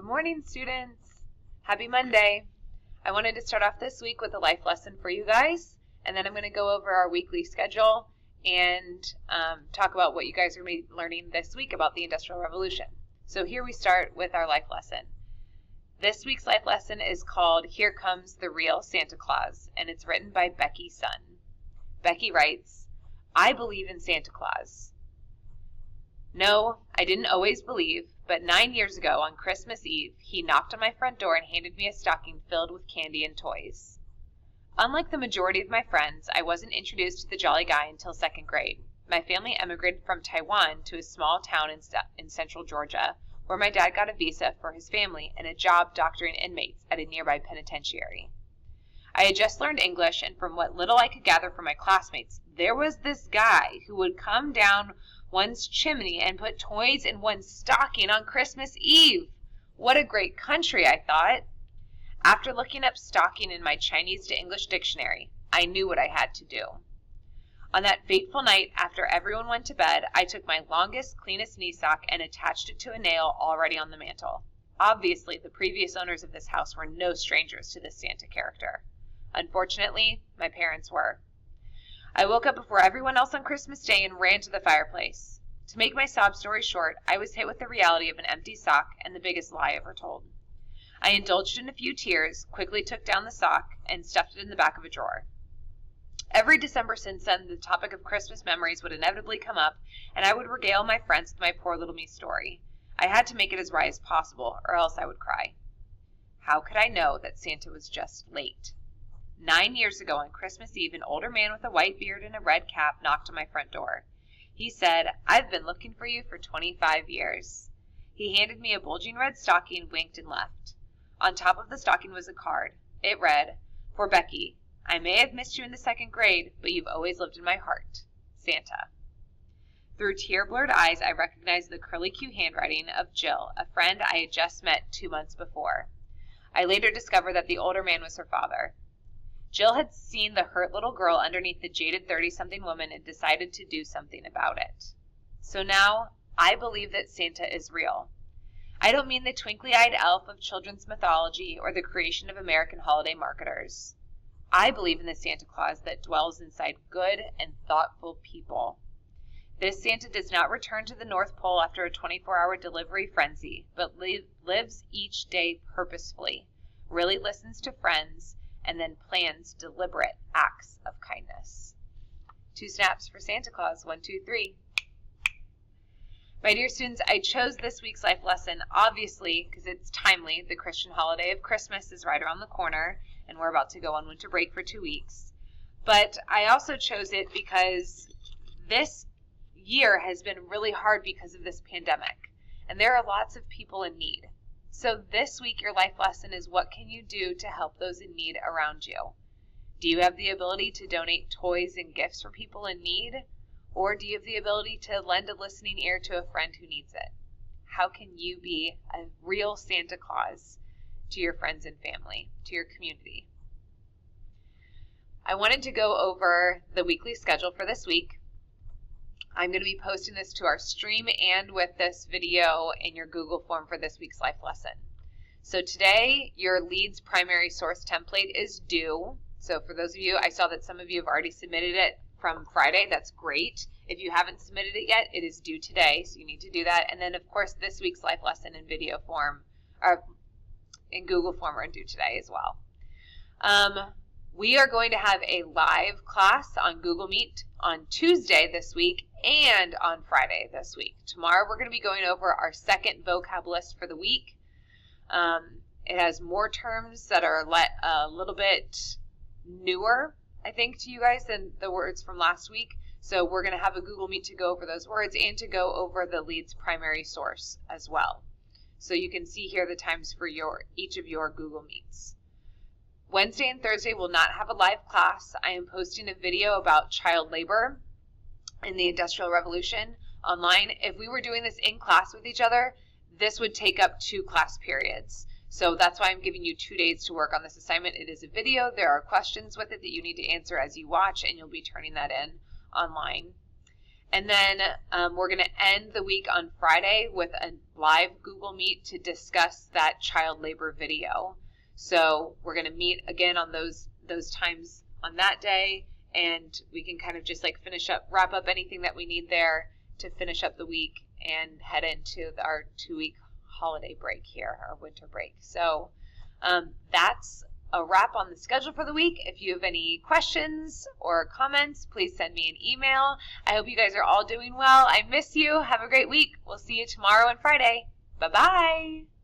morning, students. Happy Monday. I wanted to start off this week with a life lesson for you guys, and then I'm going to go over our weekly schedule and talk about what you guys are going to be learning this week about the Industrial Revolution. So here we start with our life lesson. This week's life lesson is called Here Comes the Real Santa Claus, and it's written by Becky Sun. Becky writes, I believe in Santa Claus. No, I didn't always believe, but 9 years ago on Christmas Eve, he knocked on my front door and handed me a stocking filled with candy and toys. Unlike the majority of my friends, I wasn't introduced to the jolly guy until second grade. My family emigrated from Taiwan to a small town in central Georgia, where my dad got a visa for his family and a job doctoring inmates at a nearby penitentiary. I had just learned English, and from what little I could gather from my classmates, there was this guy who would come down one's chimney and put toys in one's stocking on Christmas Eve. What a great country, I thought. After looking up stocking in my Chinese to English dictionary, I knew what I had to do. On that fateful night, after everyone went to bed, I took my longest, cleanest knee sock and attached it to a nail already on the mantle. Obviously, the previous owners of this house were no strangers to this Santa character. Unfortunately, my parents were. I woke up before everyone else on Christmas Day and ran to the fireplace. To make my sob story short, I was hit with the reality of an empty sock and the biggest lie ever told. I indulged in a few tears, quickly took down the sock, and stuffed it in the back of a drawer. Every December since then, the topic of Christmas memories would inevitably come up, and I would regale my friends with my poor little me story. I had to make it as wry as possible, or else I would cry. How could I know that Santa was just late? 9 years ago on Christmas Eve, an older man with a white beard and a red cap knocked on my front door. He said, I've been looking for you for 25 years. He handed me a bulging red stocking, winked, and left. On top of the stocking was a card. It read, For Becky, I may have missed you in the second grade, but you've always lived in my heart. Santa. Through tear-blurred eyes, I recognized the curly-Q handwriting of Jill, a friend I had just met 2 months before. I later discovered that the older man was her father. Jill had seen the hurt little girl underneath the jaded 30-something woman and decided to do something about it. So now, I believe that Santa is real. I don't mean the twinkly-eyed elf of children's mythology or the creation of American holiday marketers. I believe in the Santa Claus that dwells inside good and thoughtful people. This Santa does not return to the North Pole after a 24-hour delivery frenzy, but lives each day purposefully, really listens to friends, and then plans deliberate acts of kindness. 2 snaps for Santa Claus. 1, 2, 3. My dear students, I chose this week's life lesson, obviously, because it's timely. The Christian holiday of Christmas is right around the corner, and we're about to go on winter break for 2 weeks. But I also chose it because this year has been really hard because of this pandemic, and there are lots of people in need. So this week, your life lesson is what can you do to help those in need around you? Do you have the ability to donate toys and gifts for people in need? Or do you have the ability to lend a listening ear to a friend who needs it? How can you be a real Santa Claus to your friends and family, to your community? I wanted to go over the weekly schedule for this week. I'm going to be posting this to our stream and with this video in your Google form for this week's life lesson. So today, your Leads primary source template is due. So for those of you, I saw that some of you have already submitted it from Friday. That's great. If you haven't submitted it yet, it is due today, so you need to do that. And then, of course, this week's life lesson in video form, or in Google form, are due today as well. We are going to have a live class on Google Meet on Tuesday this week and on Friday this week. Tomorrow we're going to be going over our second vocab list for the week. It has more terms that are a little bit newer, I think, to you guys than the words from last week. So we're going to have a Google Meet to go over those words and to go over the Leads primary source as well. So you can see here the times for each of your Google Meets. Wednesday and Thursday will not have a live class. I am posting a video about child labor in the Industrial Revolution online. If we were doing this in class with each other, this would take up 2 class periods. So that's why I'm giving you 2 days to work on this assignment. It is a video. There are questions with it that you need to answer as you watch, and you'll be turning that in online. And then we're going to end the week on Friday with a live Google Meet to discuss that child labor video. So we're going to meet again on those times on that day, and we can kind of just like wrap up anything that we need there to finish up the week and head into our 2-week holiday break here, our winter break. So that's a wrap on the schedule for the week. If you have any questions or comments, please send me an email. I hope you guys are all doing well. I miss you. Have a great week. We'll see you tomorrow and Friday. Bye-bye.